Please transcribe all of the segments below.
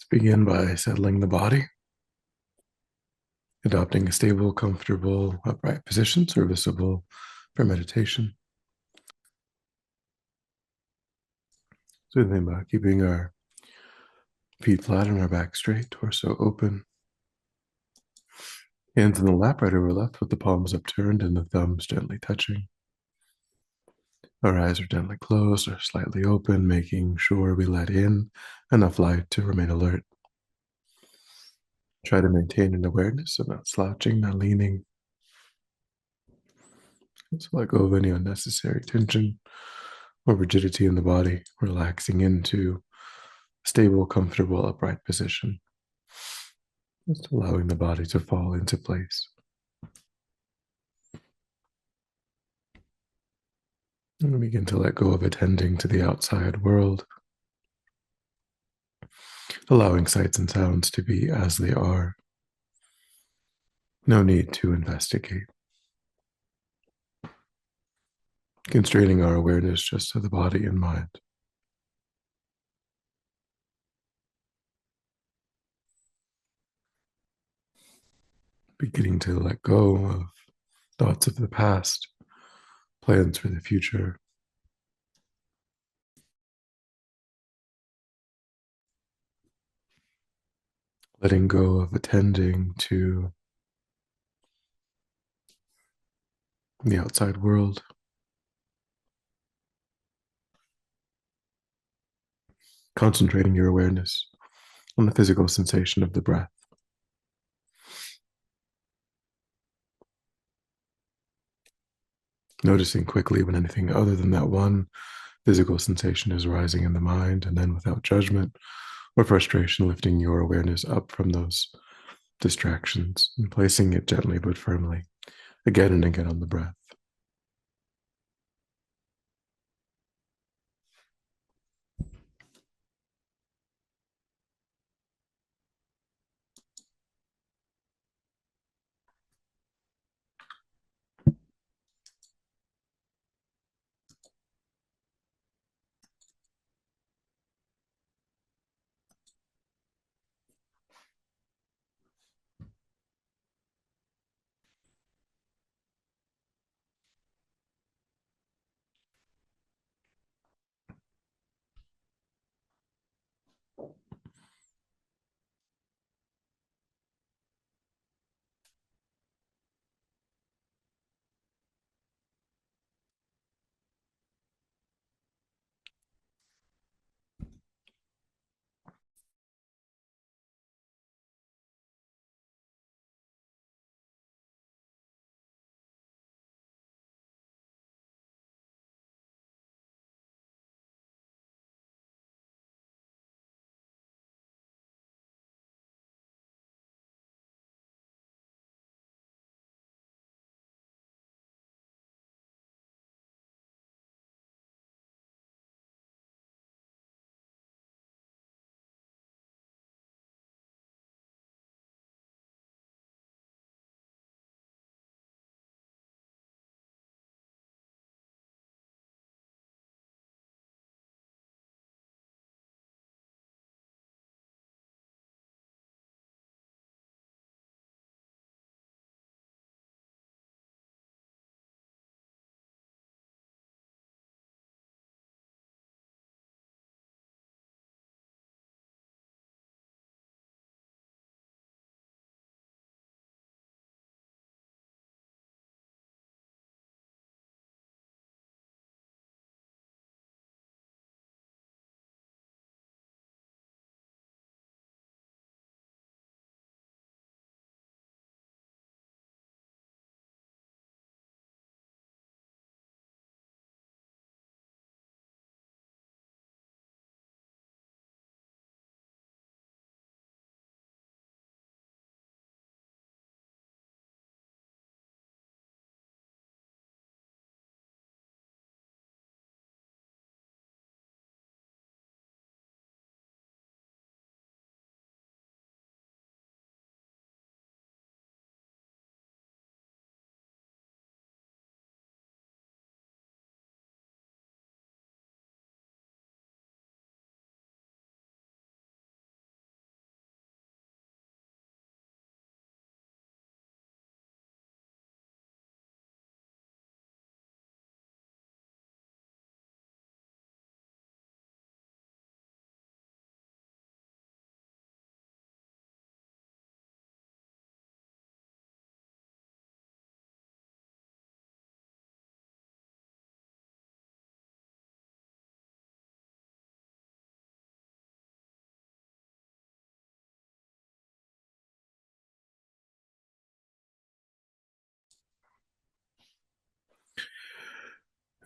Begin by settling the body, adopting a stable, comfortable, upright position serviceable for meditation. So think about keeping our feet flat and our back straight, torso open. Hands in the lap, right over left, with the palms upturned and the thumbs gently touching. Our eyes are gently closed or slightly open, making sure we let in enough light to remain alert. Try to maintain an awareness of not slouching, not leaning. So let go of any unnecessary tension or rigidity in the body, relaxing into a stable, comfortable, upright position. Just allowing the body to fall into place. And we begin to let go of attending to the outside world, allowing sights and sounds to be as they are. No need to investigate. Constraining our awareness just to the body and mind. Beginning to let go of thoughts of the past, plans for the future. Letting go of attending to the outside world. Concentrating your awareness on the physical sensation of the breath. Noticing quickly when anything other than that one physical sensation is rising in the mind, and then without judgment or frustration, lifting your awareness up from those distractions and placing it gently but firmly again and again on the breath.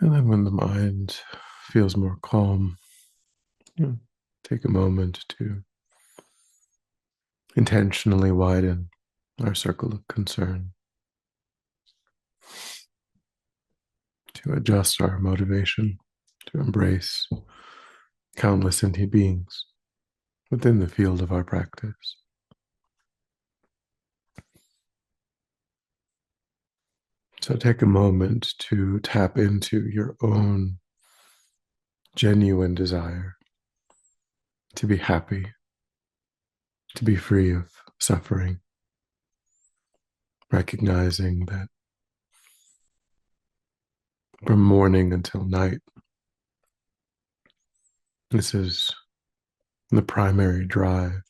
And then when the mind feels more calm, take a moment to intentionally widen our circle of concern, to adjust our motivation, to embrace countless sentient beings within the field of our practice. So take a moment to tap into your own genuine desire to be happy, to be free of suffering, recognizing that from morning until night, this is the primary drive,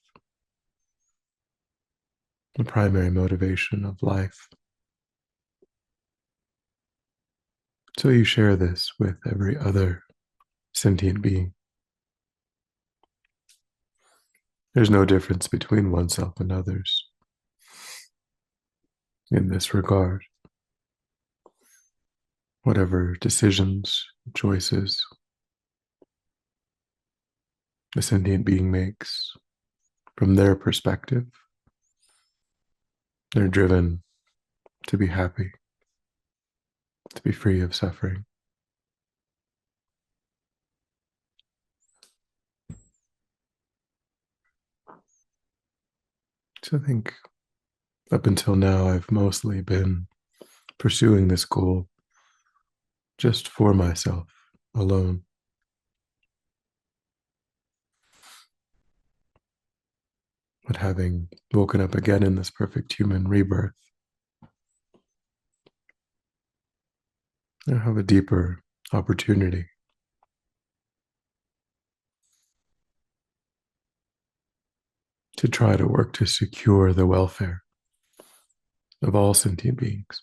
the primary motivation of life. So you share this with every other sentient being. There's no difference between oneself and others in this regard. Whatever decisions, choices a sentient being makes, from their perspective, they're driven to be happy, to be free of suffering. So I think up until now, I've mostly been pursuing this goal just for myself, alone. But having woken up again in this perfect human rebirth, I have a deeper opportunity to try to work to secure the welfare of all sentient beings,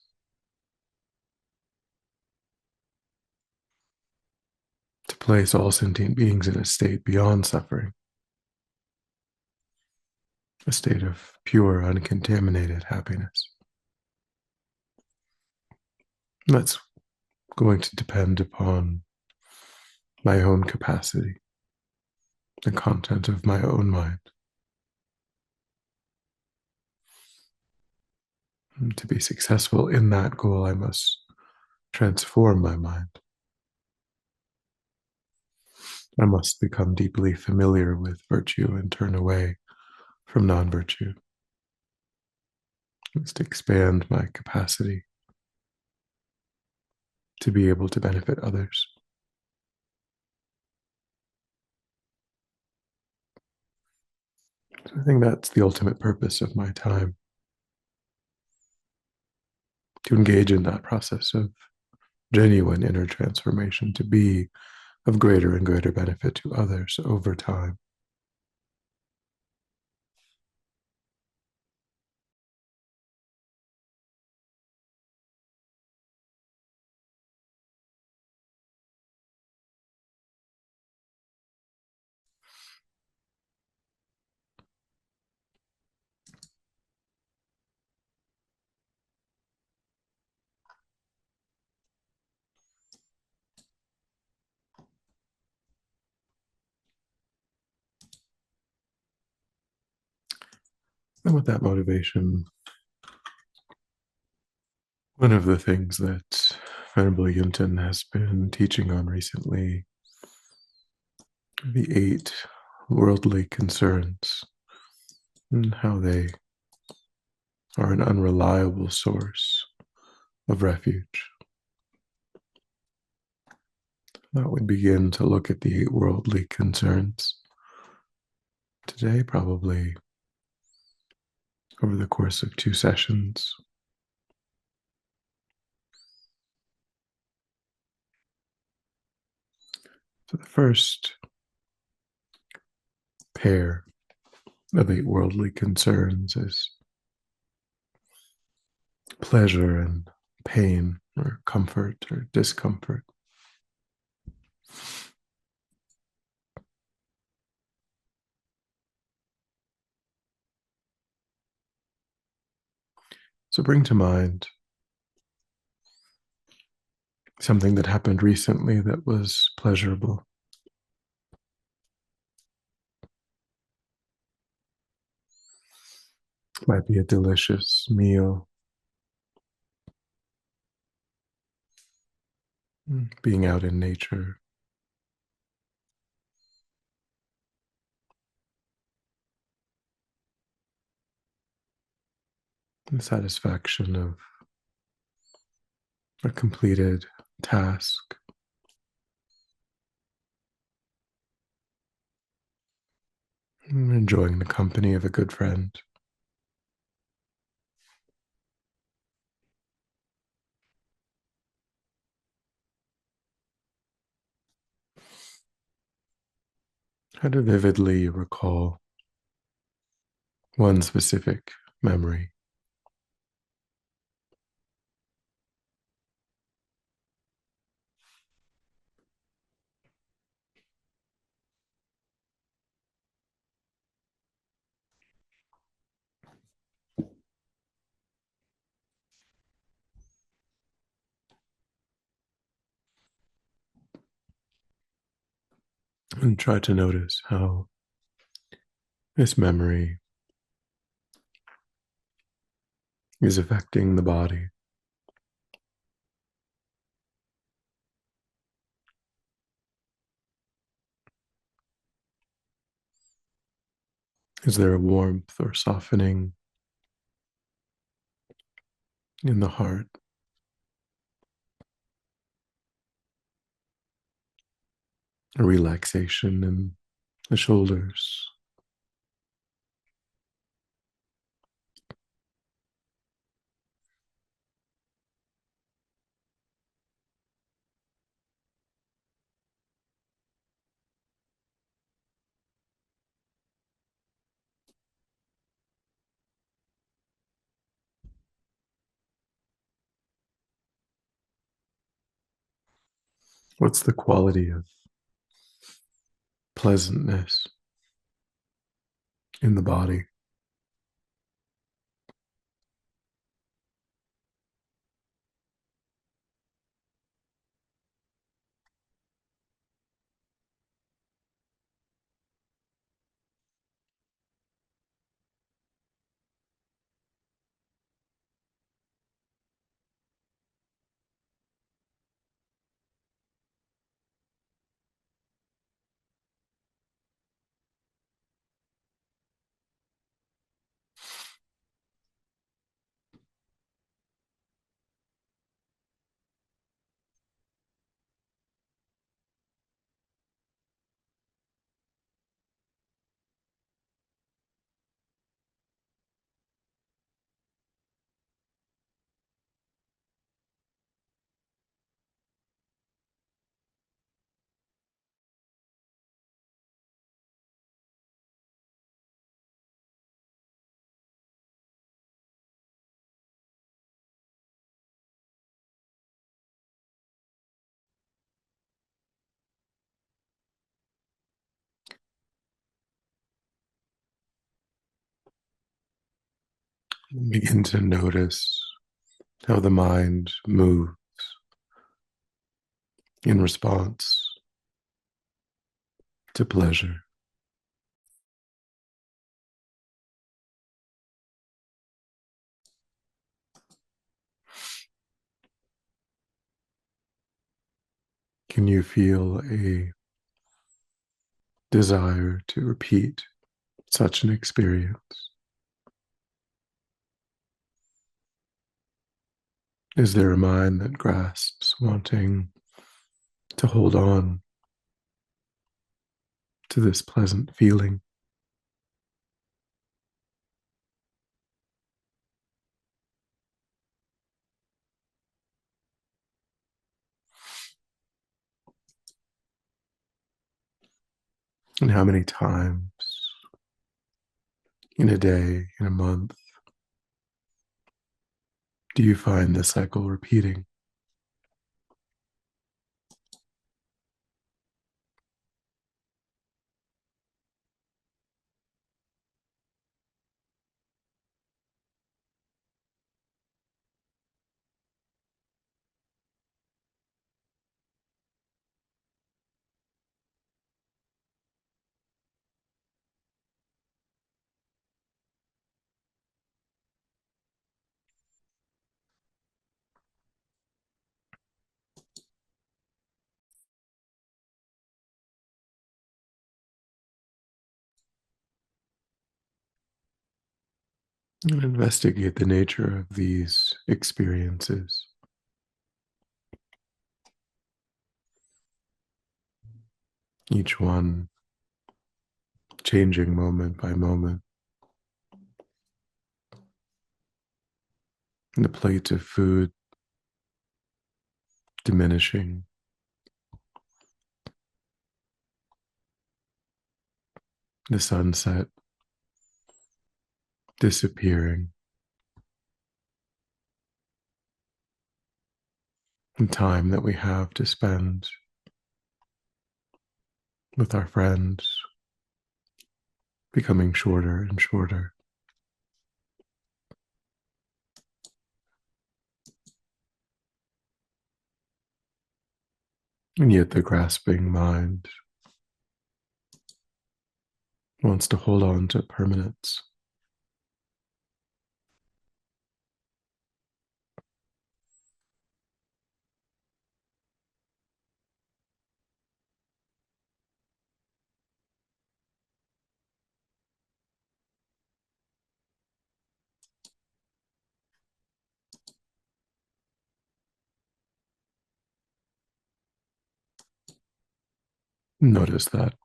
to place all sentient beings in a state beyond suffering, a state of pure, uncontaminated happiness. And that's going to depend upon my own capacity, the content of my own mind. And to be successful in that goal, I must transform my mind. I must become deeply familiar with virtue and turn away from non virtue. I must expand my capacity to be able to benefit others. So I think that's the ultimate purpose of my time, to engage in that process of genuine inner transformation, to be of greater and greater benefit to others over time. And with that motivation, one of the things that Venerable Yunten has been teaching on recently, the 8 worldly concerns, and how they are an unreliable source of refuge. That we begin to look at the 8 worldly concerns today, probably over the course of 2 sessions. So the first pair of 8 worldly concerns is pleasure and pain, or comfort or discomfort. So bring to mind something that happened recently that was pleasurable. Might be a delicious meal, being out in nature, the satisfaction of a completed task, enjoying the company of a good friend. How to vividly recall one specific memory. And try to notice how this memory is affecting the body. Is there a warmth or softening in the heart, a relaxation in the shoulders? What's the quality of pleasantness in the body? Begin to notice how the mind moves in response to pleasure. Can you feel a desire to repeat such an experience? Is there a mind that grasps wanting to hold on to this pleasant feeling? And how many times in a day, in a month, do you find the cycle repeating? And investigate the nature of these experiences. Each one changing moment by moment. And the plate of food diminishing. The sunset disappearing. And time that we have to spend with our friends becoming shorter and shorter. And yet the grasping mind wants to hold on to permanence. Notice that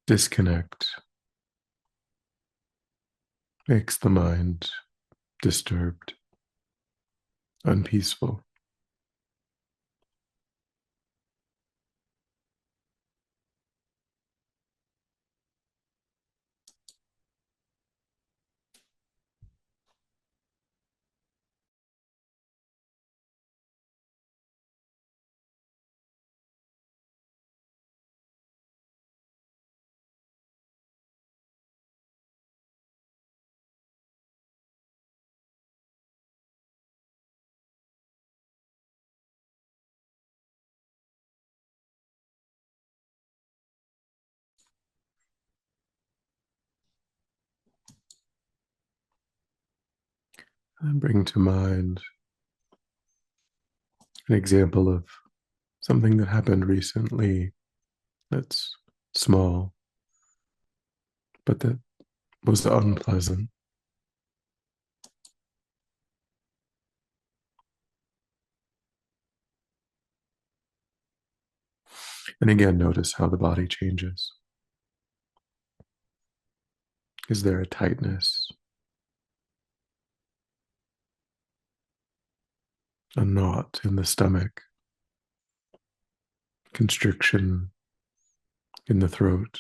disconnect makes the mind disturbed, unpeaceful. And bring to mind an example of something that happened recently that's small, but that was unpleasant. And again, notice how the body changes. Is there a tightness, a knot in the stomach, constriction in the throat,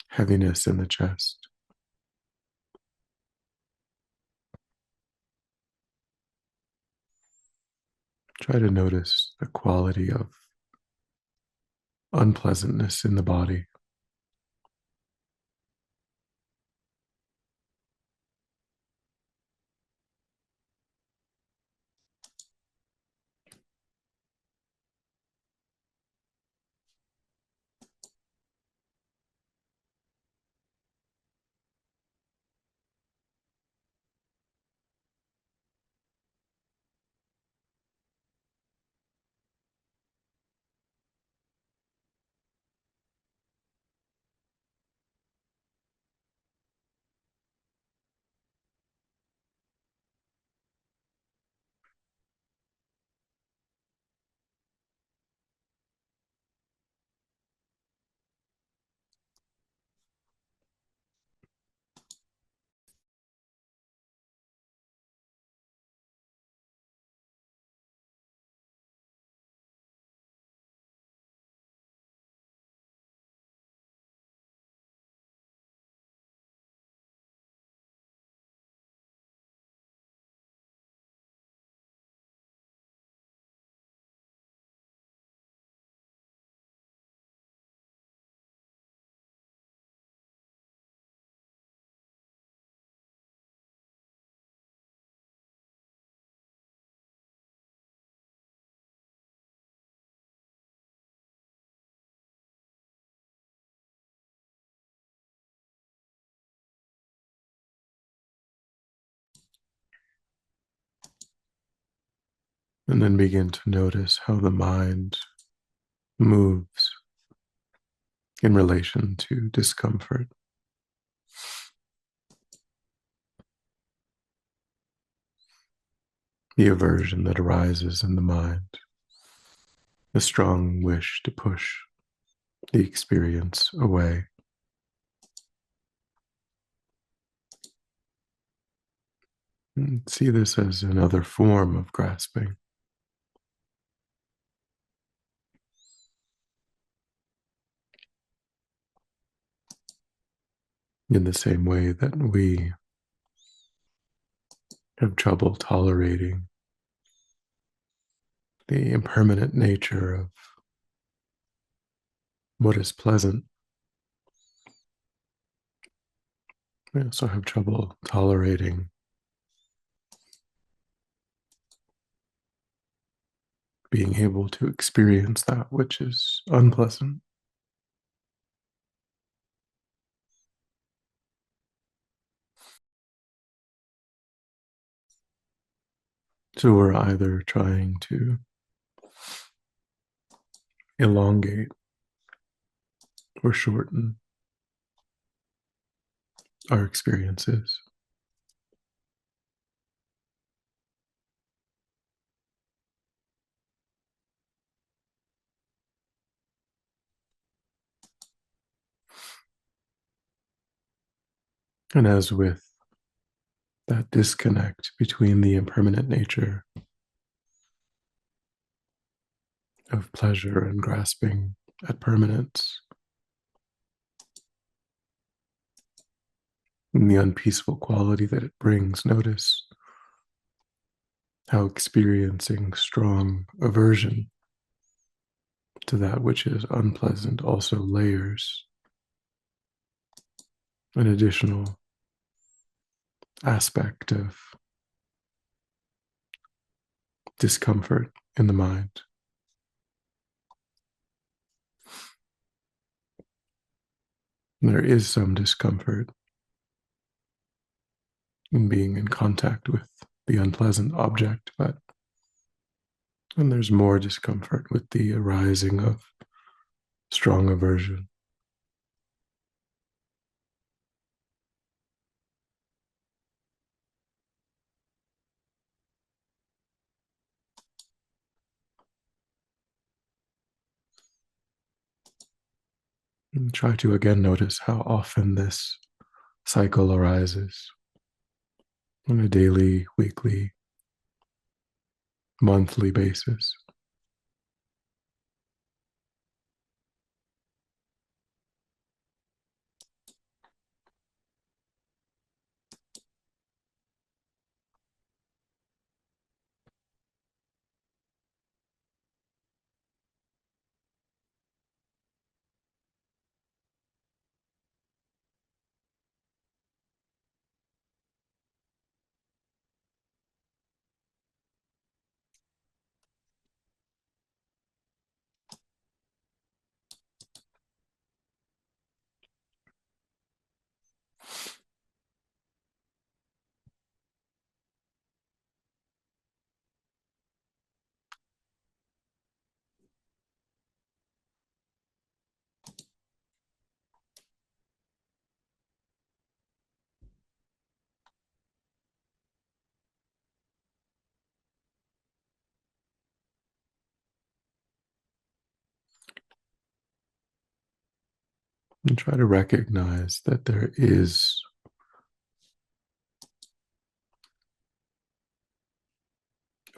heaviness in the chest? Try to notice the quality of unpleasantness in the body. And then begin to notice how the mind moves in relation to discomfort. the aversion that arises in the mind, the strong wish to push the experience away. And see this as another form of grasping, in the same way that we have trouble tolerating the impermanent nature of what is pleasant. We also have trouble tolerating being able to experience that which is unpleasant. So we're either trying to elongate or shorten our experiences. And as with that disconnect between the impermanent nature of pleasure and grasping at permanence, and the unpeaceful quality that it brings, notice how experiencing strong aversion to that which is unpleasant also layers an additional aspect of discomfort in the mind. There is some discomfort in being in contact with the unpleasant object, but and there's more discomfort with the arising of strong aversion. And try to again notice how often this cycle arises on a daily, weekly, monthly basis. And try to recognize that there is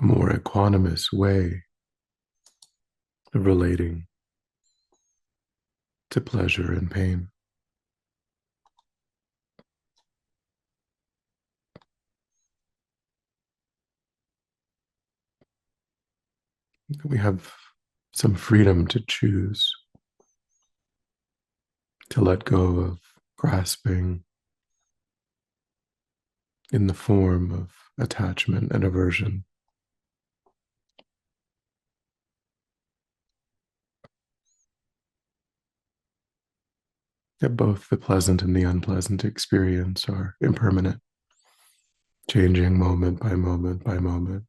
a more equanimous way of relating to pleasure and pain. We have some freedom to choose to let go of grasping in the form of attachment and aversion. That both the pleasant and the unpleasant experience are impermanent, changing moment by moment by moment.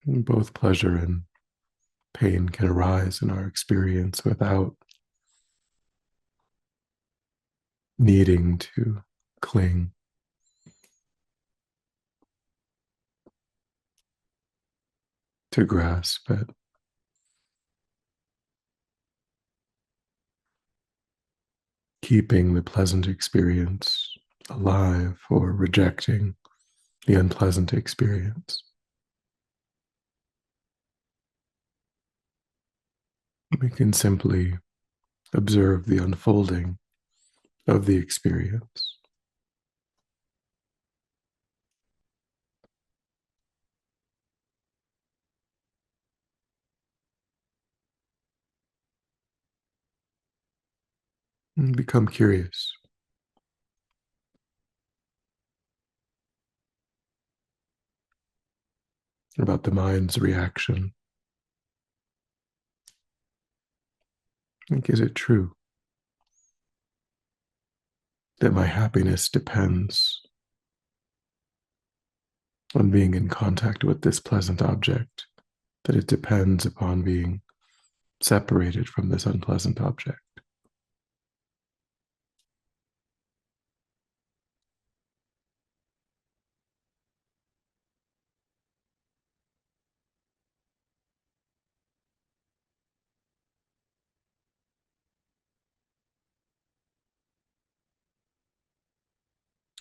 Both pleasure and pain can arise in our experience without needing to cling, to grasp at keeping the pleasant experience alive or rejecting the unpleasant experience. We can simply observe the unfolding of the experience. And become curious about the mind's reaction. Like, is it true that my happiness depends on being in contact with this pleasant object, that it depends upon being separated from this unpleasant object?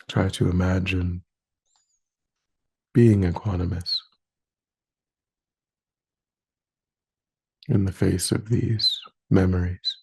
Try to imagine being equanimous in the face of these memories.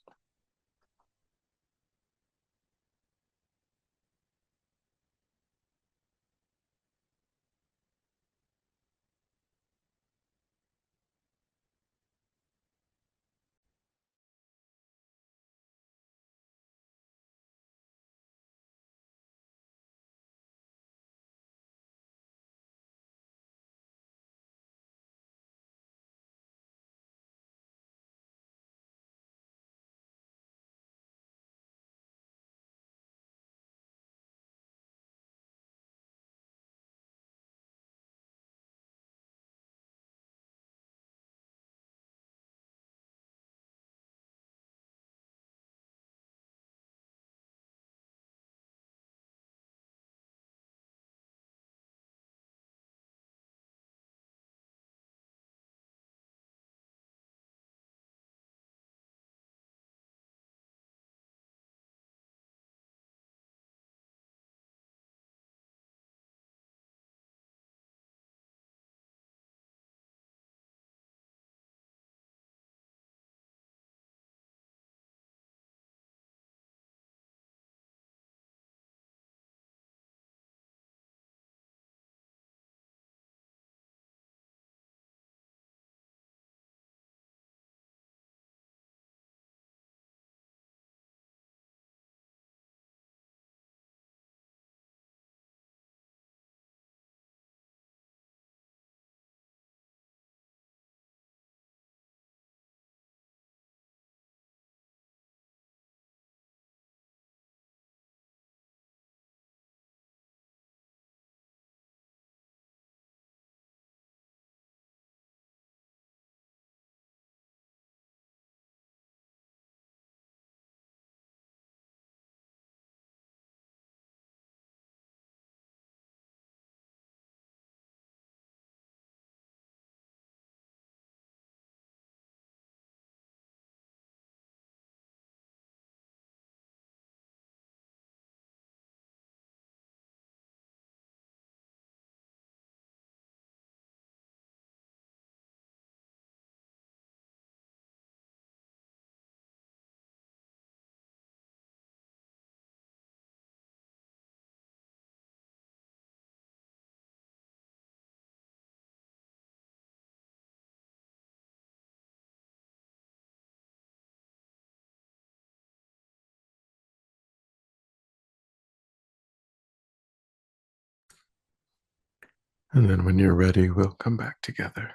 And then when you're ready, we'll come back together.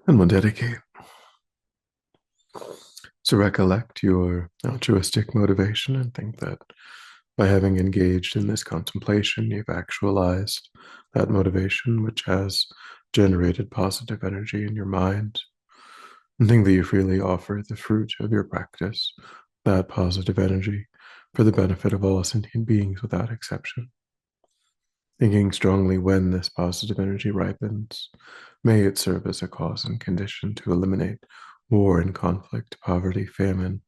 And we'll dedicate. So recollect your altruistic motivation and think that By having engaged in this contemplation, you've actualized that motivation which has generated positive energy in your mind. And think that you freely offer the fruit of your practice, that positive energy, for the benefit of all sentient beings without exception. Thinking strongly when this positive energy ripens, may it serve as a cause and condition to eliminate war and conflict, poverty, famine,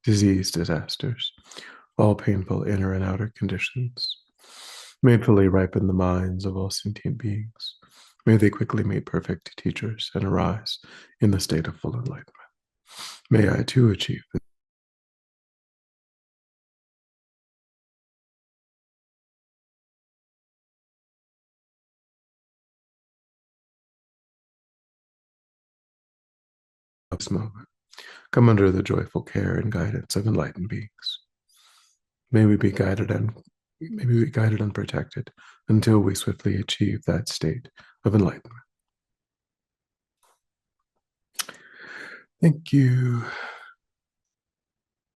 disease, disasters, all painful inner and outer conditions. May it fully ripen the minds of all sentient beings. May they quickly meet perfect teachers and arise in the state of full enlightenment. May I too achieve this moment. Come under the joyful care and guidance of enlightened beings. May we be guided and protected until we swiftly achieve that state of enlightenment. Thank you.